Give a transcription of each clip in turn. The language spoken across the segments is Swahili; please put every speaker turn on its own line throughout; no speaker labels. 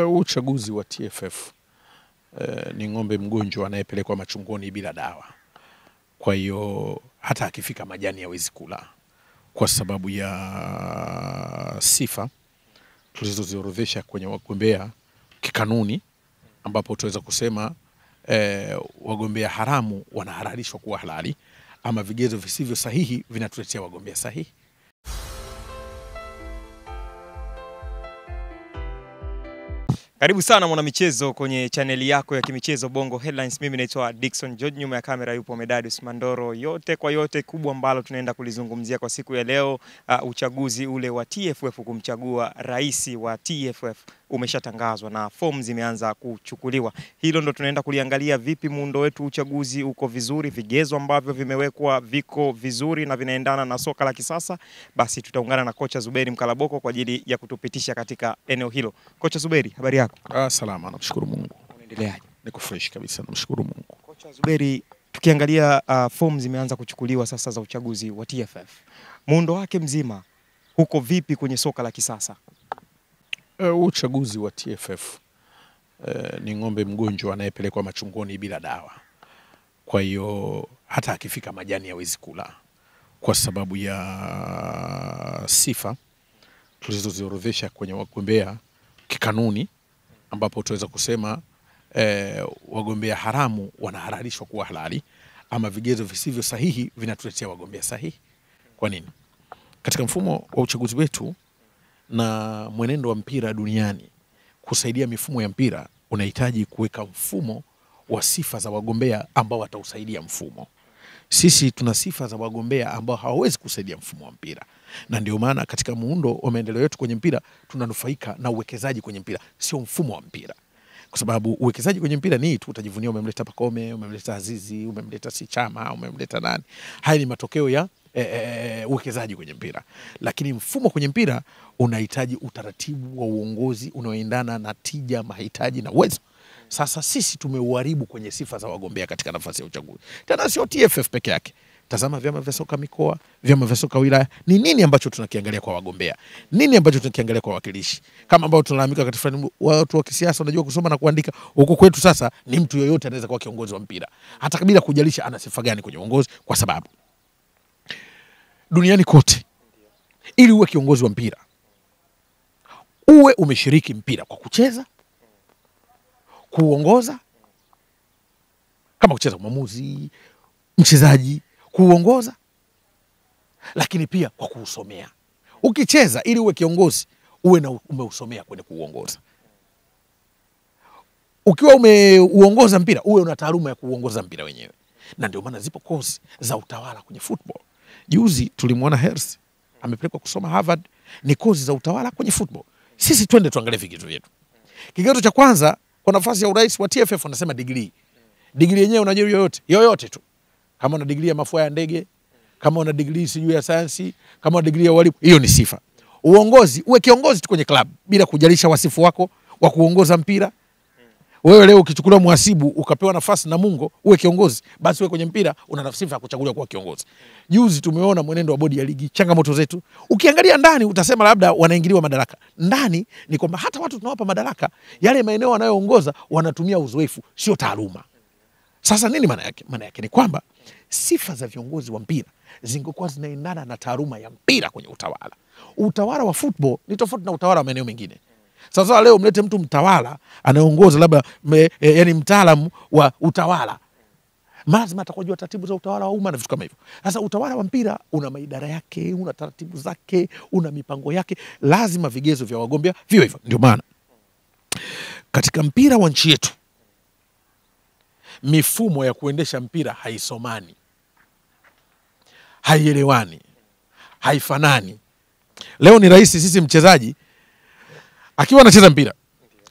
Uchaguzi wa TFF ni ng'ombe mgonjwa anayepelekwa machungoni bila dawa. Kwa hiyo hata akifika majani hawezi kula kwa sababu ya sifa tulizoziorodhesha kwenye wagombea kikanuni, ambapo tuweza kusema wagombea haramu wanahalalishwa kuwa halali, ama vigezo visivyo sahihi vinatuletea wagombea sahihi.
Karibu sana mwana michezo kwenye chaneli yako ya kimichezo Bongo Headlines. Mimi naitwa Dickson George, nyuma ya kamera yupo Medadius Mandoro. Yote kwa yote kubwa ambalo tunaenda kulizungumzia kwa siku ya leo, uchaguzi ule wa TFF kumchagua rais wa TFF umeshatangazwa na fomu zimeanza kuchukuliwa. Hilo ndo tunaenda kuliangalia, vipi muundo wetu uchaguzi uko vizuri, vigezo ambavyo vimewekwa viko vizuri na vinaendana na soka la kisasa. Basi tutaungana na kocha Zuberi Mkalaboko kwa ajili ya kutupitisha katika eneo hilo. Kocha Zuberi, habari yako?
Salama, namshukuru Mungu.
Unaendeleaje?
Niko fresh kabisa, namshukuru Mungu.
Kocha Zuberi, tukiangalia fomu zimeanza kuchukuliwa sasa za uchaguzi wa TFF. Muundo wake mzima huko vipi kwenye soka la kisasa?
Uchaguzi wa TFF ni ng'ombe mgonjwa anayepelekwa machungoni bila dawa. Kwa hiyo hata akifika majani hawezi kula kwa sababu ya sifa tulizoziorodhesha kwenye wagombea kikanuni, ambapo tuweza kusema wagombea haramu wanahalalishwa kuwa halali, ama vigezo visivyo sahihi vinatuletea wagombea sahihi. Kwa nini? Katika mfumo wa uchaguzi wetu na mwenendo wa mpira duniani, kusaidia mifumo ya mpira unahitaji kuweka mfumo wa sifa za wagombea ambao watausaidia mfumo. Sisi tuna sifa za wagombea ambao hawawezi kusaidia mfumo wa mpira, na ndio maana katika muundo wa maendeleo yetu kwenye mpira tunanufaika na uwekezaji kwenye mpira, sio mfumo wa mpira. Kwa sababu uwekezaji kwenye mpira ni tu utajivunia umemleta Pacome, umemleta Azizi, umemleta si Chama, umemleta nani. Haya ni matokeo ya uwekezaji kwenye mpira. Lakini mfumo kwenye mpira unahitaji utaratibu wa uongozi unaoendana na tija, mahitaji na uwezo. Sasa sisi tumeuharibu kwenye sifa za wagombea katika nafasi ya uchaguzi. Tena sio TFF peke yake. Tazama vyama vya soka mikoa, vyama vya soka wilaya. Ni nini ambacho tunakiangalia kwa wagombea? Nini ambacho tunakiangalia kwa wakilishi? Kama ambao tunalalamika katika watu wa kisiasa wanajua kusoma na kuandika, huko kwetu sasa ni mtu yoyote anaweza kuwa kiongozi wa mpira, hata bila kujalisha ana sifa gani kwenye uongozi. Kwa sababu duniani kote, ili uwe kiongozi wa mpira, uwe umeshiriki mpira kwa kucheza, kuongoza, kama kucheza mwamuzi, mchezaji, kuongoza, lakini pia kwa kuusomea. Ukicheza ili uwe kiongozi, uwe na umeusomea kwenye kuongoza. Ukiwa umeuongoza mpira, uwe una taaluma ya kuongoza mpira wenyewe. Na ndio maana zipo kozi za utawala kwenye football. Juzi tulimwona Hersi amepelekwa kusoma Harvard, ni kozi za utawala kwenye football. Sisi twende tuangalie vigezo vyetu. Kigezo cha kwanza kwa nafasi ya urais wa TFF wanasema degree. Degree yenyewe unajua yoyote tu. Kama una degree ya mafua ya ndege, kama una degree sijui ya sayansi, kama una degree ya walimu, hiyo ni sifa. Uongozi, uwe kiongozi tu kwenye club bila kujalisha wasifu wako wa kuongoza mpira. Wewe leo ukichukuliwa mhasibu ukapewa nafasi na Mungu uwe kiongozi, basi wewe kwenye mpira una nafasi ya kuchaguliwa kuwa kiongozi. Juzi tumeona mwenendo wa bodi ya ligi, changamoto zetu. Ukiangalia ndani utasema labda wanaingiliwa madaraka. Ndani ni kwamba hata watu tunawapa madaraka, yale maeneo wanayoongoza wanatumia uzoefu, sio taaluma. Sasa nini maana yake? Maana yake ni kwamba sifa za viongozi wa mpira zingekuwa zinaendana na taaluma ya mpira kwenye utawala. Utawala wa football ni tofauti na utawala wa maeneo mengine. Sasa leo mlete mtu mtawala anaongoza labda yani mtaalamu wa utawala, lazima atakujua taratibu za utawala wa umma na vitu kama hivyo. Sasa utawala wa mpira una maidara yake, una taratibu zake, una mipango yake, lazima vigezo vya wagombea viwe hivyo. Ndio maana katika mpira wa nchi yetu mifumo ya kuendesha mpira haisomani, haielewani, haifanani. Leo ni rahisi sisi mchezaji akiwa anacheza mpira,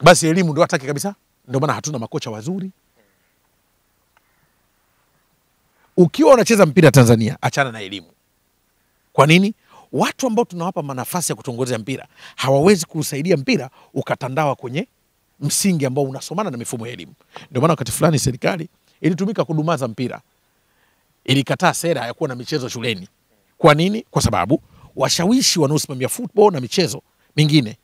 basi elimu ndio hataki kabisa. Ndio maana hatuna makocha wazuri. Ukiwa unacheza mpira Tanzania, achana na elimu. Kwa nini? Watu ambao tunawapa nafasi ya kutongoza mpira hawawezi kusaidia mpira ukatandawa kwenye msingi ambao unasomana na mifumo ya elimu. Ndio maana wakati fulani serikali ilitumika kudumaza mpira. Ilikataa sera ya kuwa na michezo shuleni. Kwa nini? Kwa sababu washawishi wanaosimamia football na michezo mingine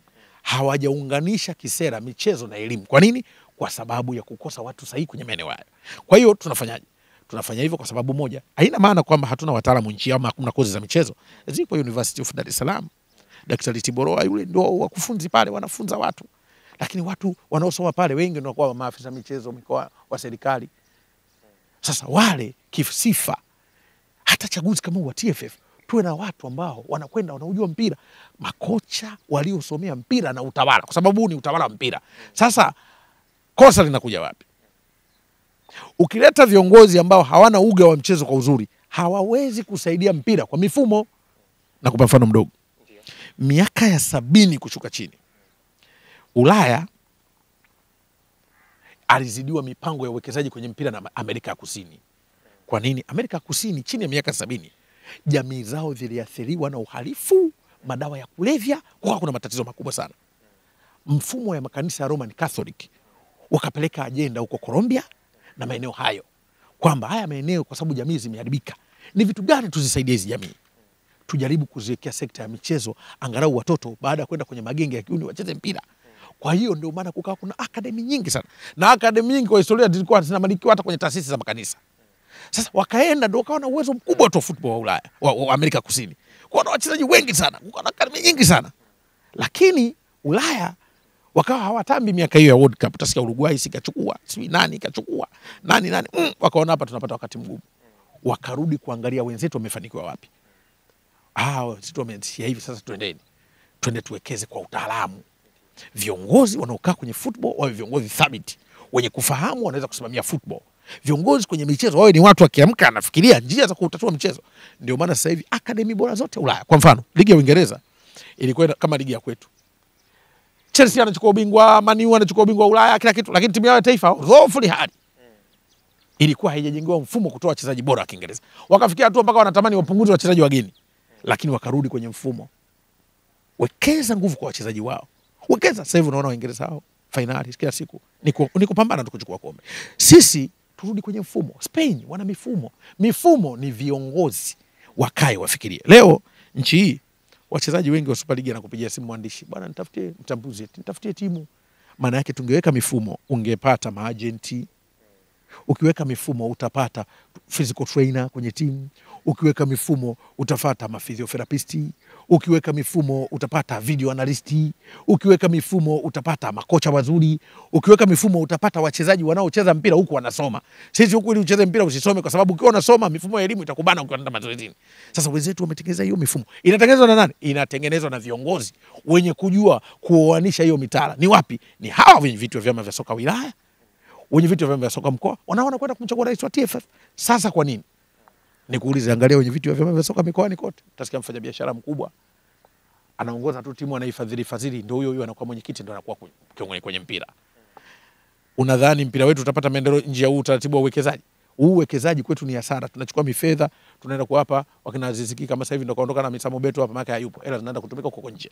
hawajaunganisha kisera michezo na elimu. Kwa nini? Kwa sababu ya kukosa watu sahihi kwenye maeneo hayo. Kwa hiyo tunafanyaje? Tunafanya hivyo kwa sababu moja, haina maana kwamba hatuna wataalamu nchi ama hakuna kozi za michezo. Zipo University of Dar es Salaam. Daktari Tiboroa yule ndio wakufunzi pale, wanafunza watu. Lakini watu wanaosoma pale wengi ndio kwa maafisa michezo mikoa wa serikali. Sasa wale kisifa, hata chaguzi kama wa TFF tuwe na watu ambao wanakwenda wanaujua mpira, makocha waliosomea mpira na utawala, kwa sababu ni utawala wa mpira. Sasa kosa linakuja wapi? Ukileta viongozi ambao hawana uga wa mchezo kwa uzuri, hawawezi kusaidia mpira kwa mifumo. Na kupa mfano mdogo, miaka ya 70 kushuka chini, Ulaya alizidiwa mipango ya uwekezaji kwenye mpira na Amerika ya Kusini. Kwa nini? Amerika ya Kusini chini ya miaka 70 jamii zao ziliathiriwa na uhalifu, madawa ya kulevya, kwa kuna matatizo makubwa sana. Mfumo ya makanisa ya Roman Catholic wakapeleka ajenda huko Colombia na maeneo hayo, kwamba haya maeneo kwa sababu jamii zimeharibika, ni vitu gani tuzisaidie hizi jamii? Tujaribu kuziwekea sekta ya michezo, angalau watoto baada ya kwenda kwenye magenge ya kiuni wacheze mpira. Kwa hiyo ndio maana kukawa kuna akademi nyingi sana, na akademi nyingi kwa historia zilikuwa zinamilikiwa hata kwenye taasisi za makanisa. Sasa wakaenda ndio wakawa na uwezo mkubwa wa football wa Ulaya, wa Amerika Kusini. Kwa na wachezaji wengi sana, kwa na akademi nyingi sana. Lakini Ulaya wakawa hawatambi miaka hiyo ya World Cup. Utasikia Uruguay sikachukua, sijui nani kachukua, nani. Wakaona hapa tunapata wakati mgumu. Wakarudi kuangalia wenzetu wamefanikiwa wapi. Sisi tumeanzia hivi, sasa twende tuwekeze kwa utaalamu. Viongozi wanaokaa kwenye football wawe viongozi thabiti, wenye kufahamu wanaweza kusimamia football. Viongozi kwenye michezo wawe ni watu wakiamka anafikiria njia za kutatua mchezo. Ndio maana sasa hivi akademi bora zote Ulaya, kwa mfano ligi ya Uingereza ilikuwa kama ligi ya kwetu. Chelsea anachukua ubingwa, Man U anachukua ubingwa Ulaya, kila kitu, lakini timu yao ya taifa dhaifu hali. Ilikuwa haijajengewa mfumo kutoa wachezaji bora wa Kiingereza. Wakafikia hatua mpaka wanatamani wapunguze wachezaji wageni. Lakini wakarudi kwenye mfumo. Wekeza nguvu kwa wachezaji wao. Wekeza. Sasa hivi unaona Waingereza hao finali kila siku ni kupambana tukuchukua kombe. Sisi turudi kwenye mfumo. Spain wana mifumo. Mifumo ni viongozi wakae wafikirie. Leo nchi hii wachezaji wengi wa Super League anakupigia simu mwandishi, bwana nitafutie mtambuzi, nitafutie timu. Maana yake tungeweka mifumo, ungepata maagenti. Ukiweka mifumo utapata physical trainer kwenye timu. Ukiweka mifumo utapata maphysiotherapisti. Ukiweka mifumo utapata video analysti. Ukiweka mifumo utapata makocha wazuri. Ukiweka mifumo utapata wachezaji wanaocheza mpira huku wanasoma. Sisi huku ili ucheze mpira usisome, kwa sababu ukiwa unasoma mifumo ya elimu itakubana ukiwa unaenda mazoezini. Sasa wenzetu wametengeneza hiyo mifumo. Inatengenezwa na nani? Inatengenezwa na viongozi wenye kujua kuoanisha hiyo mitaala. Ni wapi? Ni hawa wenye vitu vya vyama vya soka wilaya, wenye vitu vya vyama vya soka mkoa, wanaona kwenda kumchagua rais wa TFF. Sasa kwa nini? Nikuulize, angalia wenye vitu vya vyama vya soka mikoani kote. Utasikia mfanya biashara mkubwa anaongoza tu timu, anaifadhili ndio huyo anakuwa mwenyekiti, ndio anakuwa kiongozi kwenye mpira. Unadhani mpira wetu utapata maendeleo nje ya utaratibu wa uwekezaji? Uwekezaji kwetu ni hasara. Tunachukua mifedha tunaenda kuwapa wakina Aziziki, kama sasa hivi ndio kaondoka na Misamo Beto hapa, maka hayupo, hela zinaenda kutumika huko nje.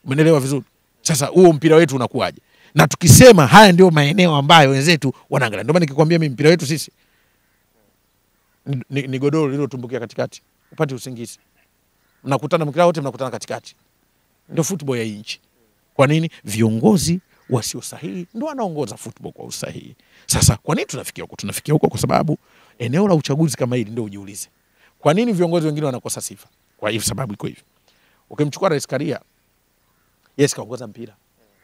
Umeelewa vizuri? Sasa huo mpira wetu unakuaje? Na tukisema haya ndio maeneo ambayo wenzetu wanaangalia. Ndio maana nikikwambia mimi mpira wetu sisi ni godoro lililotumbukia katikati, upate usingizi. Mnakutana mkila wote mnakutana katikati. Ndio football ya nchi. Kwa nini? Viongozi wasio sahihi ndio wanaongoza football kwa usahihi. Sasa kwa nini tunafikia huko? Tunafikia huko kwa sababu eneo la uchaguzi kama hili ndio ujiulize. Kwa nini viongozi wengine wanakosa sifa? Kwa hiyo sababu iko hivi. Ukimchukua Rais Karia, yes kaongoza mpira.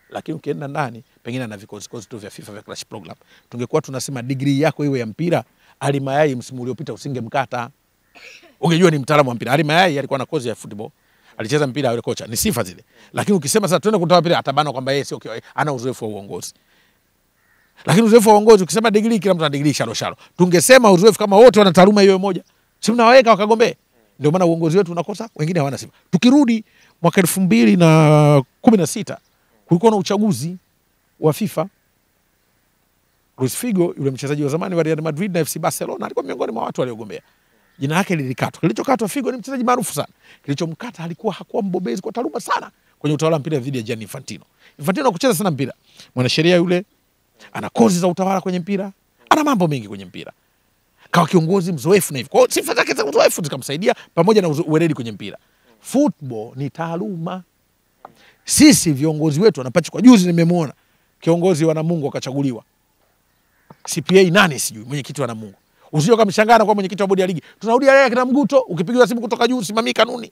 Lakini ukienda ndani pengine na vikosi tu vya FIFA vya crash program. Tungekuwa tunasema degree yako iwe ya mpira, Ali Mayai msimu uliopita usingemkata. Ungejua ni mtaalamu wa mpira. Ali Mayai alikuwa na kozi ya football. Alicheza mpira yule kocha. Ni sifa zile. Lakini ukisema sasa twende kutoa mpira, atabana kwamba yeye sio ana uzoefu wa uongozi. Lakini uzoefu wa uongozi ukisema degree, kila mtu ana degree shalo. Tungesema uzoefu kama wote wana taaluma hiyo moja. Si mnawaweka wakagombea. Ndio maana uongozi wetu unakosa, wengine hawana sifa. Tukirudi mwaka 2016 kulikuwa na uchaguzi wa FIFA. Luis Figo yule mchezaji wa zamani wa Real Madrid na FC Barcelona alikuwa miongoni mwa watu waliogombea. Jina lake lilikatwa. Kilichokatwa Figo ni mchezaji maarufu sana. Kilichomkata hakuwa mbobezi kwa taaluma sana kwenye utawala wa mpira dhidi ya Gianni Infantino. Infantino kucheza sana mpira. Mwanasheria yule ana kozi za utawala kwenye mpira, ana mambo mengi kwenye mpira. Kawa kiongozi mzoefu na hivyo. Kwa hiyo sifa zake za uzoefu zikamsaidia pamoja na uweledi kwenye mpira. Football ni taaluma. Sisi viongozi wetu wanapachikwa. Juzi nimemwona kiongozi wa Namungo akachaguliwa. CPA nani sijui, mwenyekiti wa Namungo. Usije ukamshangana kwa mwenyekiti wa bodi ya ligi. Tunarudia yeye kina Mguto, ukipigiwa simu kutoka juu usimamie kanuni.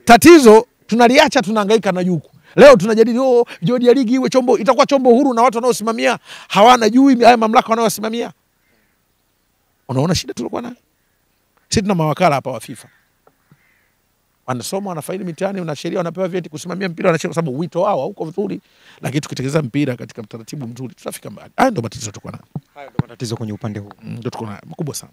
Tatizo tunaliacha, tunahangaika na juku. Leo tunajadili bodi ya ligi iwe chombo, itakuwa chombo huru na watu wanaosimamia hawana juu haya mamlaka wanaosimamia. Unaona shida tulikuwa nayo? Sisi tuna mawakala hapa wa FIFA. Wanasoma, wanafaili mitihani, wana sheria, wanapewa vyeti kusimamia mpira, wanacheza kwa sababu wito wao hauko vizuri, lakini tukitekeleza mpira katika mtaratibu mzuri tutafika mbali. Haya ndio matatizo tulikuwa nayo.
Hayo ndio matatizo kwenye upande huu.
Ndio tuko nayo makubwa sana.